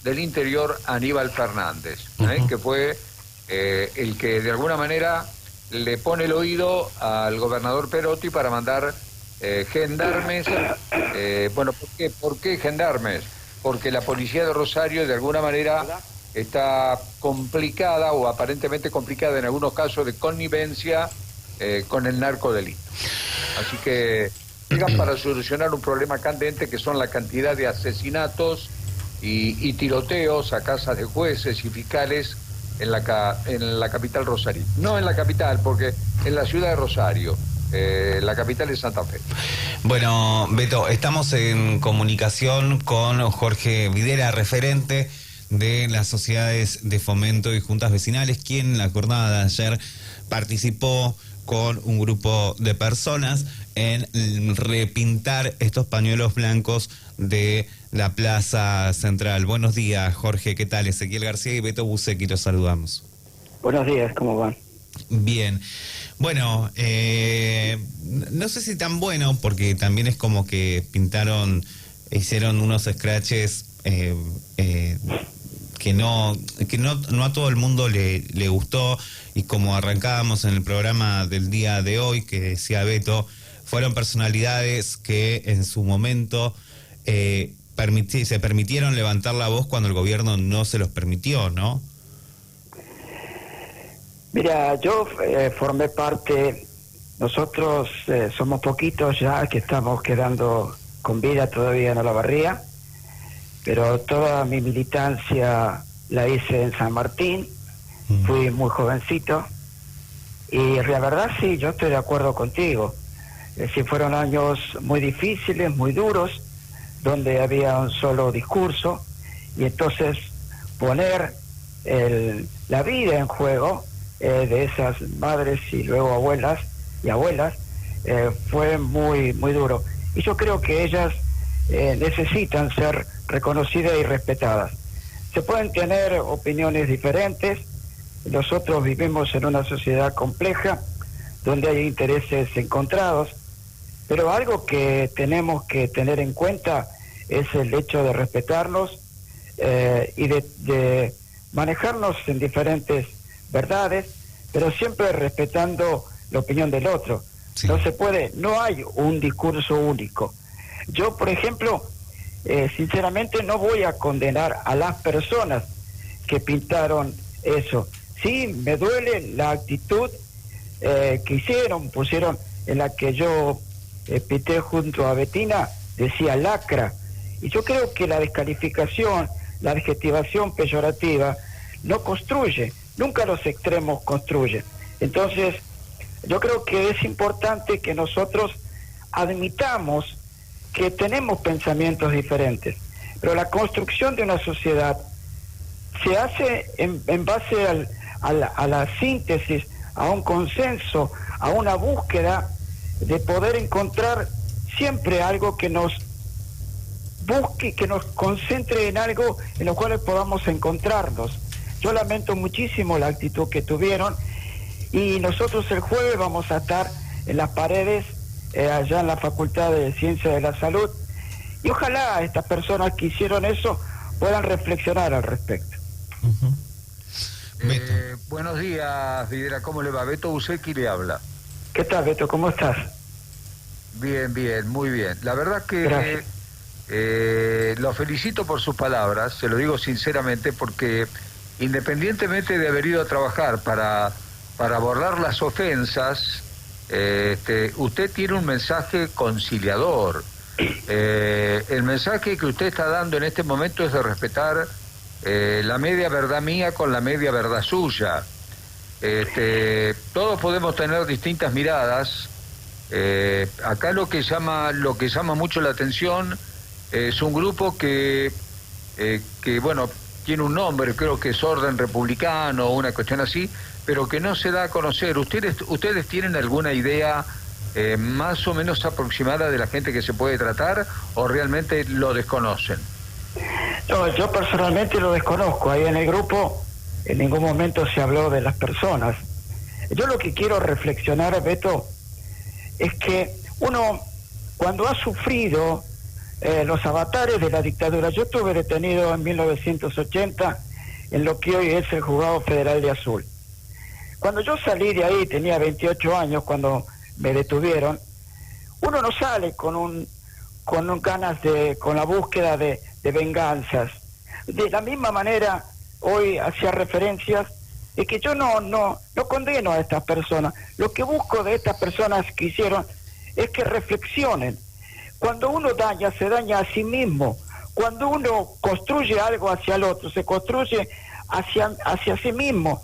del Interior, Aníbal Fernández, que fue el que de alguna manera le pone el oído al gobernador Perotti para mandar gendarmes. Bueno, ¿por qué gendarmes? Porque la policía de Rosario de alguna manera está complicada o aparentemente complicada en algunos casos de connivencia con el narcodelito. Así que llegan para solucionar un problema candente que son la cantidad de asesinatos y tiroteos a casas de jueces y fiscales en la capital rosarina. No en la capital, porque en la ciudad de Rosario. La capital es Santa Fe. Bueno, Beto, estamos en comunicación con Jorge Videla, referente de las sociedades de fomento y juntas vecinales, quien en la jornada de ayer participó con un grupo de personas en repintar estos pañuelos blancos de la Plaza Central. Buenos días, Jorge, ¿qué tal? Ezequiel García y Beto Bucecki, los saludamos. Buenos días, ¿cómo van? Bien. Bueno, no sé si tan bueno, porque también es como que hicieron unos scratches que no a todo el mundo le gustó, y como arrancábamos en el programa del día de hoy, que decía Beto, fueron personalidades que en su momento se permitieron levantar la voz cuando el gobierno no se los permitió, ¿no? Mira, yo formé parte, nosotros somos poquitos ya que estamos quedando con vida todavía en Olavarría, pero toda mi militancia la hice en San Martín, fui muy jovencito, y la verdad sí, yo estoy de acuerdo contigo. Sí, fueron años muy difíciles, muy duros, donde había un solo discurso, y entonces poner la vida en juego de esas madres y luego abuelas fue muy, muy duro. Y yo creo que ellas necesitan ser reconocidas y respetadas. Se pueden tener opiniones diferentes. Nosotros vivimos en una sociedad compleja donde hay intereses encontrados, pero algo que tenemos que tener en cuenta es el hecho de respetarnos y de manejarnos en diferentes verdades, pero siempre respetando la opinión del otro. Sí. No hay un discurso único. Yo, por ejemplo, sinceramente no voy a condenar a las personas que pintaron eso. Sí, me duele la actitud que pusieron en la que yo pinté junto a Betina, decía lacra. Y yo creo que la descalificación, la adjetivación peyorativa no construye, nunca los extremos construyen. Entonces, yo creo que es importante que nosotros admitamos que tenemos pensamientos diferentes, pero la construcción de una sociedad se hace en base a la síntesis, a un consenso, a una búsqueda de poder encontrar siempre algo que nos busque, que nos concentre en algo en lo cual podamos encontrarnos. Yo lamento muchísimo la actitud que tuvieron, y nosotros el jueves vamos a estar en las paredes allá en la Facultad de Ciencias de la Salud, y ojalá estas personas que hicieron eso puedan reflexionar al respecto. Buenos días, Videla, ¿cómo le va? Beto Bucecki le habla. ¿Qué tal, Beto? ¿Cómo estás? Bien, muy bien. La verdad que lo felicito por sus palabras, se lo digo sinceramente, porque independientemente de haber ido a trabajar para borrar las ofensas, usted tiene un mensaje conciliador. El mensaje que usted está dando en este momento es de respetar la media verdad mía con la media verdad suya. Todos podemos tener distintas miradas. Acá lo que llama mucho la atención es un grupo que bueno, tiene un nombre, creo que es Orden Republicano o una cuestión así, pero que no se da a conocer. ¿Ustedes tienen alguna idea más o menos aproximada de la gente que se puede tratar, o realmente lo desconocen? No, yo personalmente lo desconozco. Ahí en el grupo en ningún momento se habló de las personas. Yo lo que quiero reflexionar, Beto, es que uno, cuando ha sufrido los avatares de la dictadura. Yo estuve detenido en 1980 en lo que hoy es el Juzgado Federal de Azul. Cuando yo salí de ahí, tenía 28 años cuando me detuvieron. Uno no sale con la búsqueda de venganzas. De la misma manera, hoy hacía referencias de que yo no condeno a estas personas. Lo que busco de estas personas que hicieron es que reflexionen. Cuando uno daña, se daña a sí mismo. Cuando uno construye algo hacia el otro, se construye hacia sí mismo.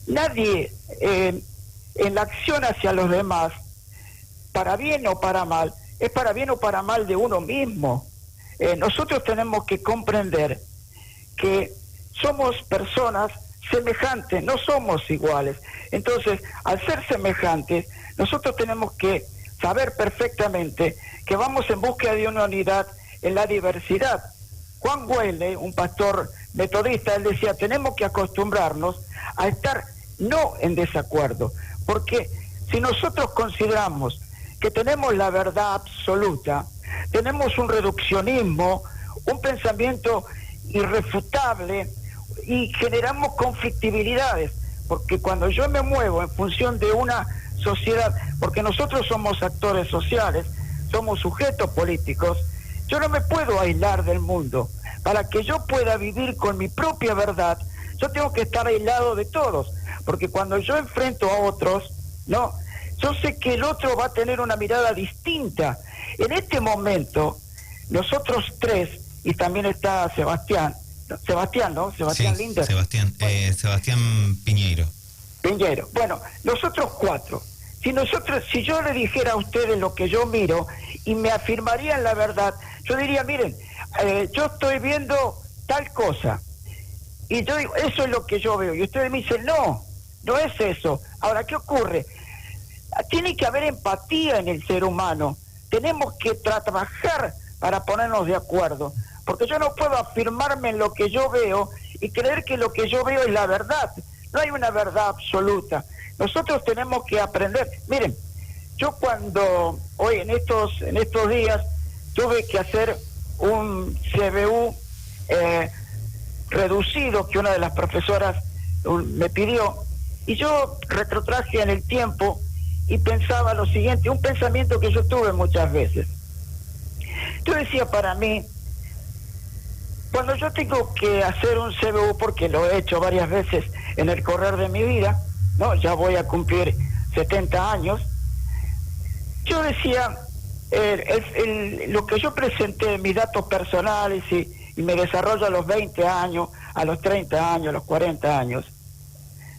Nadie en la acción hacia los demás, para bien o para mal, es para bien o para mal de uno mismo. Nosotros tenemos que comprender que somos personas semejantes, no somos iguales. Entonces, al ser semejantes, nosotros tenemos que saber perfectamente que vamos en búsqueda de una unidad en la diversidad. Juan Güelle, un pastor metodista, él decía, tenemos que acostumbrarnos a estar no en desacuerdo, porque si nosotros consideramos que tenemos la verdad absoluta, tenemos un reduccionismo, un pensamiento irrefutable y generamos conflictibilidades, porque cuando yo me muevo en función de una sociedad, porque nosotros somos actores sociales, somos sujetos políticos, yo no me puedo aislar del mundo. Para que yo pueda vivir con mi propia verdad, yo tengo que estar aislado de todos, porque cuando yo enfrento a otros, no, yo sé que el otro va a tener una mirada distinta. En este momento, nosotros tres, y también está Sebastián Linder. Sebastián, Sebastián Piñeiro. Bueno, nosotros cuatro. Si yo le dijera a ustedes lo que yo miro y me afirmarían la verdad, yo diría, miren, yo estoy viendo tal cosa. Y yo digo, eso es lo que yo veo. Y ustedes me dicen, no es eso. Ahora, ¿qué ocurre? Tiene que haber empatía en el ser humano. Tenemos que trabajar para ponernos de acuerdo. Porque yo no puedo afirmarme en lo que yo veo y creer que lo que yo veo es la verdad. No hay una verdad absoluta. Nosotros tenemos que aprender. Miren, yo cuando hoy en estos días tuve que hacer un CBU reducido que una de las profesoras me pidió, y yo retrotraje en el tiempo y pensaba lo siguiente, un pensamiento que yo tuve muchas veces. Yo decía para mí, cuando yo tengo que hacer un CBU, porque lo he hecho varias veces en el correr de mi vida, ¿no? Ya voy a cumplir 70 años, yo decía, lo que yo presenté, mis datos personales y me desarrollo a los 20 años, a los 30 años, a los 40 años,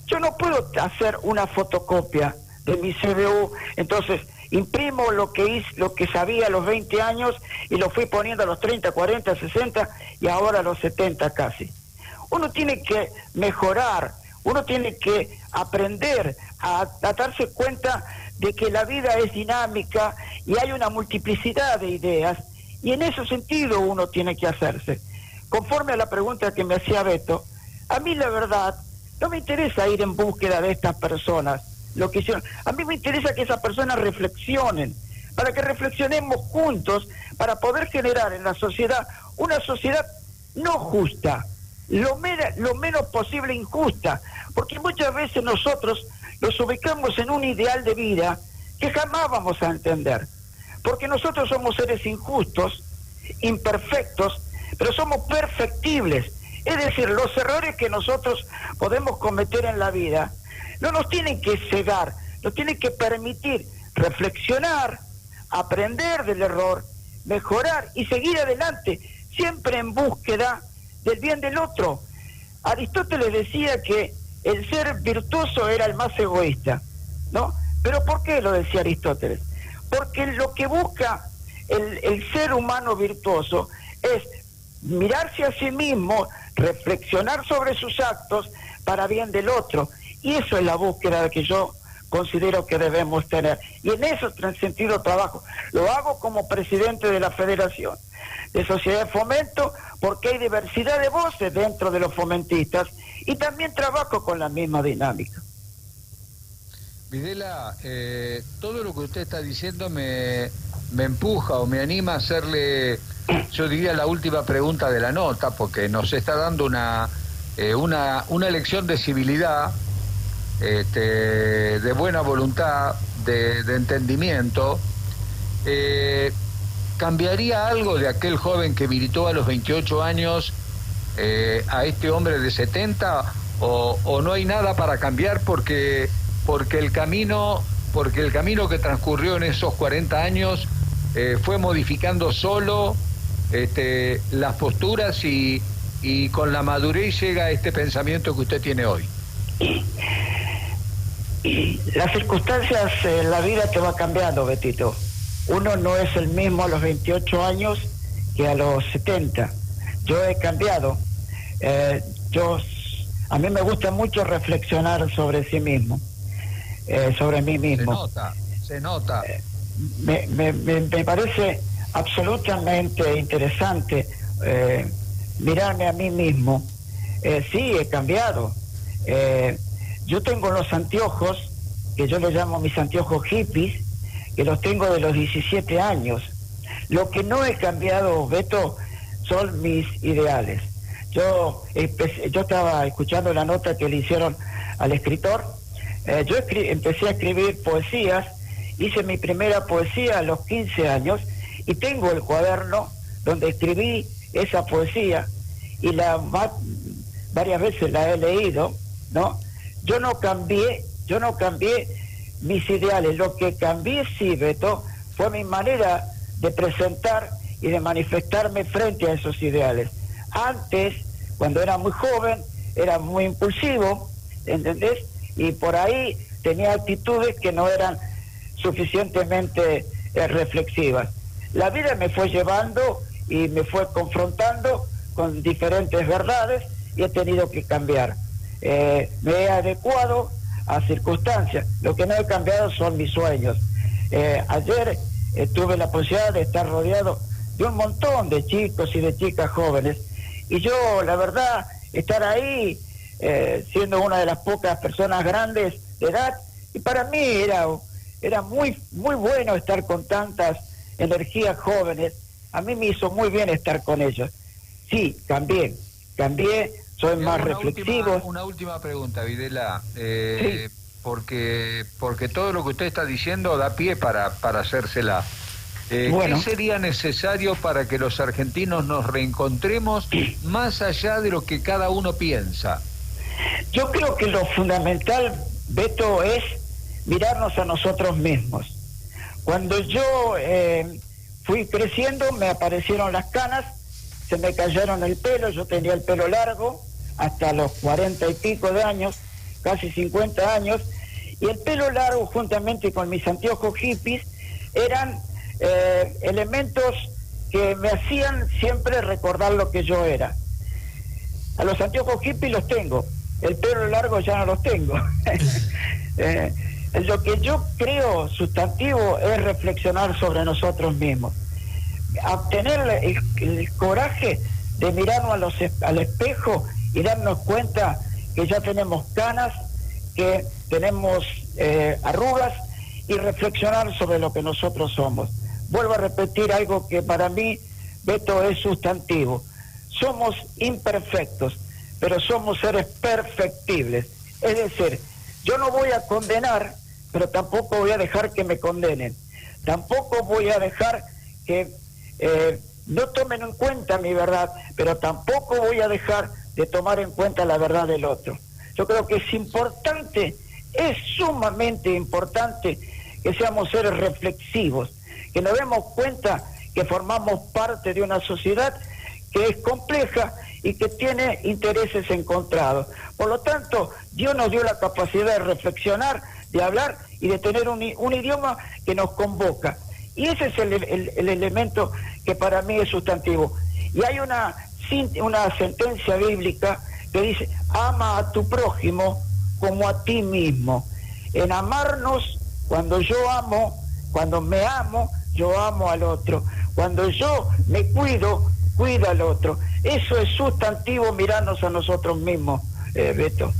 yo no puedo hacer una fotocopia de mi CBU, entonces imprimo lo que sabía a los 20 años y lo fui poniendo a los 30, 40, 60 y ahora a los 70 casi. Uno tiene que mejorar, uno tiene que aprender a darse cuenta de que la vida es dinámica y hay una multiplicidad de ideas, y en ese sentido uno tiene que hacerse. Conforme a la pregunta que me hacía Beto, a mí la verdad no me interesa ir en búsqueda de estas personas, lo que hicieron. A mí me interesa que esas personas reflexionen, para que reflexionemos juntos, para poder generar en la sociedad una sociedad no justa, lo menos posible injusta, porque muchas veces nosotros los ubicamos en un ideal de vida que jamás vamos a entender, porque nosotros somos seres injustos, imperfectos, pero somos perfectibles. Es decir, los errores que nosotros podemos cometer en la vida no nos tienen que cegar, nos tienen que permitir reflexionar, aprender del error, mejorar y seguir adelante, siempre en búsqueda del bien del otro. Aristóteles decía que el ser virtuoso era el más egoísta, ¿no? ¿Pero por qué lo decía Aristóteles? Porque lo que busca el ser humano virtuoso es mirarse a sí mismo, reflexionar sobre sus actos para bien del otro. Y eso es la búsqueda que yo considero que debemos tener. Y en ese sentido trabajo. Lo hago como presidente de la Federación de Sociedad de Fomento, porque hay diversidad de voces dentro de los fomentistas, y también trabajo con la misma dinámica. Videla, todo lo que usted está diciendo me me empuja o me anima a hacerle, yo diría, la última pregunta de la nota, porque nos está dando una lección de civilidad, de buena voluntad, de entendimiento. ¿Cambiaría algo de aquel joven que militó a los 28 años a este hombre de 70? ¿O no hay nada para cambiar porque el camino que transcurrió en esos 40 años fue modificando solo las posturas y con la madurez llega a este pensamiento que usted tiene hoy? Las circunstancias en la vida te va cambiando, Betito. Uno no es el mismo a los 28 años que a los 70. Yo he cambiado. A mí me gusta mucho reflexionar sobre sí mismo, sobre mí mismo. Se nota. Me parece absolutamente interesante mirarme a mí mismo. Sí, he cambiado. Yo tengo los anteojos, que yo les llamo mis anteojos hippies, que los tengo de los 17 años. Lo que no he cambiado, Beto, son mis ideales. Yo estaba escuchando la nota que le hicieron al escritor. Yo empecé a escribir poesías, hice mi primera poesía a los 15 años y tengo el cuaderno donde escribí esa poesía y varias veces la he leído, ¿no? Yo no cambié mis ideales. Lo que cambié, sí, Beto, fue mi manera de presentar y de manifestarme frente a esos ideales. Antes, cuando era muy joven, era muy impulsivo, ¿entendés? Y por ahí tenía actitudes que no eran suficientemente reflexivas. La vida me fue llevando y me fue confrontando con diferentes verdades y he tenido que cambiar. Me he adecuado a circunstancias. Lo que no he cambiado son mis sueños. Ayer tuve la posibilidad de estar rodeado de un montón de chicos y de chicas jóvenes y yo, la verdad, estar ahí siendo una de las pocas personas grandes de edad, y para mí era muy bueno estar con tantas energías jóvenes. A mí me hizo muy bien estar con ellos. Sí, cambié, soy más reflexivo. Una última pregunta, Videla, sí. porque todo lo que usted está diciendo da pie para hacérsela. Bueno. ¿Qué sería necesario para que los argentinos nos reencontremos más allá de lo que cada uno piensa? Yo creo que lo fundamental, Beto, es mirarnos a nosotros mismos. Cuando yo fui creciendo, me aparecieron las canas, se me cayeron el pelo, yo tenía el pelo largo hasta los 40 y pico de años, casi 50 años, y el pelo largo juntamente con mis anteojos hippies eran elementos que me hacían siempre recordar lo que yo era. A los anteojos hippies los tengo, el pelo largo ya no los tengo. Lo que yo creo sustantivo es reflexionar sobre nosotros mismos, obtener el coraje de mirarnos al espejo y darnos cuenta que ya tenemos canas, que tenemos arrugas, y reflexionar sobre lo que nosotros somos. Vuelvo a repetir algo que para mí, Beto, es sustantivo. Somos imperfectos, pero somos seres perfectibles. Es decir, yo no voy a condenar, pero tampoco voy a dejar que me condenen. Tampoco voy a dejar que no tomen en cuenta mi verdad, pero tampoco voy a dejar de tomar en cuenta la verdad del otro. Yo creo que es importante, es sumamente importante que seamos seres reflexivos, que nos demos cuenta que formamos parte de una sociedad que es compleja y que tiene intereses encontrados. Por lo tanto, Dios nos dio la capacidad de reflexionar, de hablar y de tener un idioma que nos convoca. Y ese es el elemento que para mí es sustantivo. Y hay una sentencia bíblica que dice: ama a tu prójimo como a ti mismo. En amarnos, cuando me amo, yo amo al otro. Cuando yo me cuido al otro. Eso es sustantivo, mirarnos a nosotros mismos, Beto.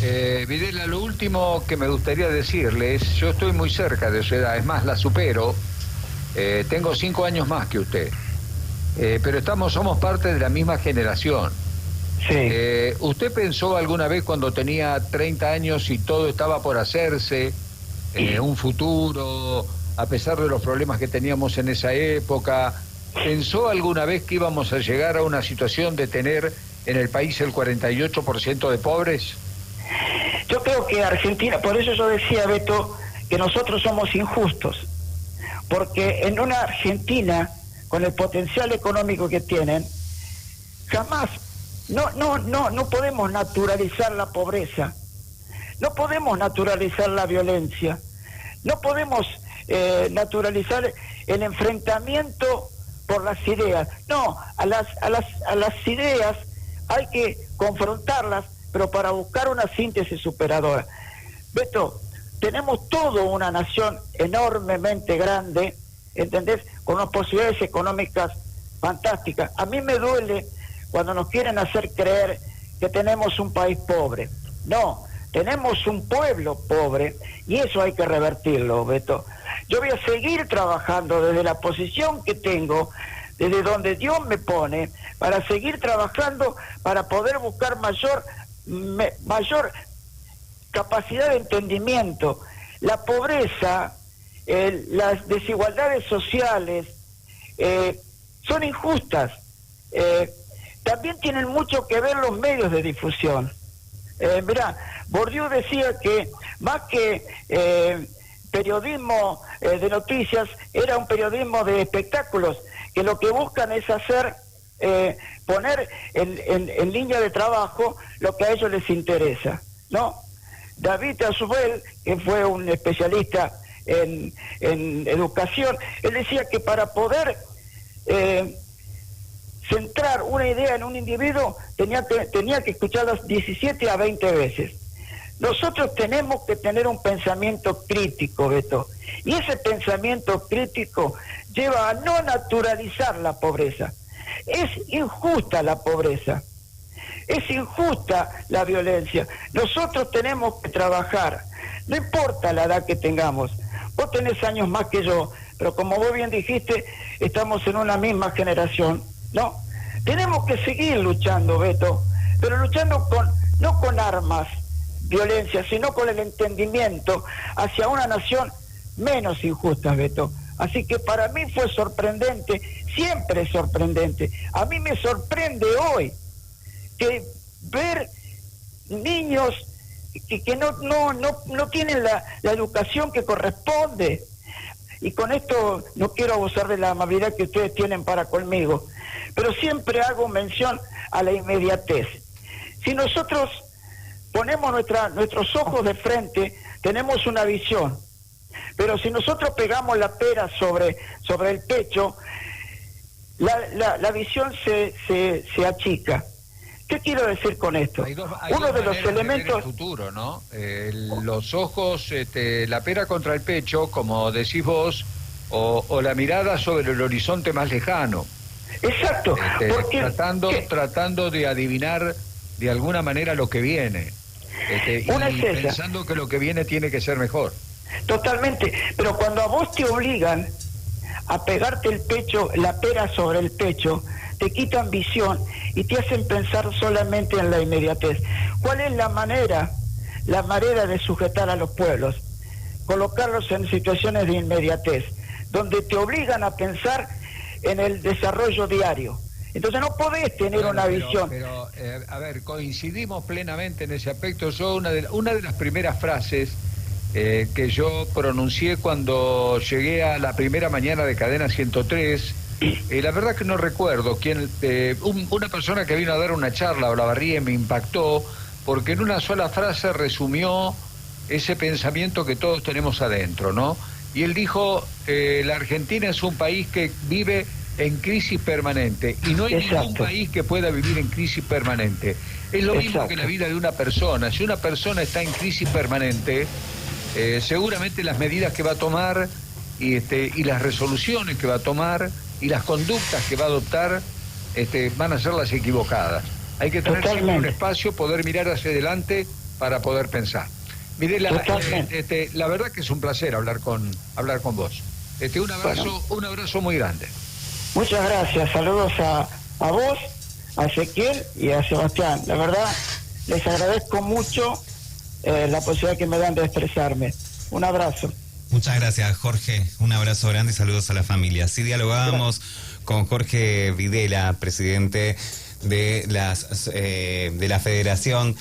Videla, lo último que me gustaría decirle es, yo estoy muy cerca de su edad, es más, la supero, tengo 5 años más que usted, pero somos parte de la misma generación. Sí. ¿Usted pensó alguna vez cuando tenía 30 años y todo estaba por hacerse, un futuro, a pesar de los problemas que teníamos en esa época, pensó alguna vez que íbamos a llegar a una situación de tener en el país el 48% de pobres? Yo creo que Argentina, por eso yo decía, Beto, que nosotros somos injustos, porque en una Argentina, con el potencial económico que tienen, jamás, no podemos naturalizar la pobreza, no podemos naturalizar la violencia, no podemos naturalizar el enfrentamiento por las ideas. No, a las ideas hay que confrontarlas, pero para buscar una síntesis superadora. Beto, tenemos toda una nación enormemente grande, ¿entendés? Con unas posibilidades económicas fantásticas. A mí me duele cuando nos quieren hacer creer que tenemos un país pobre. No, tenemos un pueblo pobre y eso hay que revertirlo, Beto. Yo voy a seguir trabajando desde la posición que tengo, desde donde Dios me pone, para seguir trabajando, para poder buscar mayor capacidad de entendimiento. La pobreza, las desigualdades sociales son injustas. También tienen mucho que ver los medios de difusión. Mirá, Bourdieu decía que más que periodismo de noticias, era un periodismo de espectáculos, que lo que buscan es hacer, poner en línea de trabajo lo que a ellos les interesa, ¿no? David Azubel, que fue un especialista en educación, él decía que para poder centrar una idea en un individuo tenía que escucharlas 17 a 20 veces. Nosotros tenemos que tener un pensamiento crítico, Beto, y ese pensamiento crítico lleva a no naturalizar la pobreza. Es injusta la pobreza, es injusta la violencia. Nosotros tenemos que trabajar, no importa la edad que tengamos. Vos tenés años más que yo, pero como vos bien dijiste, estamos en una misma generación, ¿no? Tenemos que seguir luchando, Beto, pero luchando no con armas, violencia, sino con el entendimiento hacia una nación menos injusta, Beto. Así que para mí fue sorprendente, siempre es sorprendente. A mí me sorprende hoy que ver niños que no tienen la educación que corresponde. Y con esto no quiero abusar de la amabilidad que ustedes tienen para conmigo, pero siempre hago mención a la inmediatez. Si nosotros ponemos nuestros ojos de frente, tenemos una visión, pero si nosotros pegamos la pera sobre el pecho, la visión se achica. ¿Qué quiero decir con esto? Uno de los elementos... el futuro, ¿no? Los ojos, la pera contra el pecho, como decís vos, o la mirada sobre el horizonte más lejano. Exacto. Porque, tratando de adivinar de alguna manera lo que viene. Y pensando que lo que viene tiene que ser mejor. Totalmente. Pero cuando a vos te obligan a pegarte el pecho, la pera sobre el pecho, te quitan visión y te hacen pensar solamente en la inmediatez. ¿Cuál es la manera de sujetar a los pueblos? Colocarlos en situaciones de inmediatez, donde te obligan a pensar en el desarrollo diario. Entonces no podés tener una visión. A ver, coincidimos plenamente en ese aspecto. Yo una de las primeras frases que yo pronuncié cuando llegué a la primera mañana de Cadena 103, la verdad que no recuerdo quién, una persona que vino a dar una charla, Olavarría, me impactó, porque en una sola frase resumió ese pensamiento que todos tenemos adentro, ¿no? Y él dijo, la Argentina es un país que vive en crisis permanente, y no hay ningún país que pueda vivir en crisis permanente. Es lo mismo que la vida de una persona. Si una persona está en crisis permanente, seguramente las medidas que va a tomar y las resoluciones que va a tomar y las conductas que va a adoptar van a ser las equivocadas. Hay que tener siempre un espacio, poder mirar hacia adelante para poder pensar. Videla, la verdad que es un placer hablar con vos. Un abrazo muy grande. Muchas gracias, saludos a vos, a Ezequiel y a Sebastián. La verdad, les agradezco mucho la posibilidad que me dan de expresarme. Un abrazo. Muchas gracias, Jorge. Un abrazo grande y saludos a la familia. Así dialogábamos con Jorge Videla, presidente de la Federación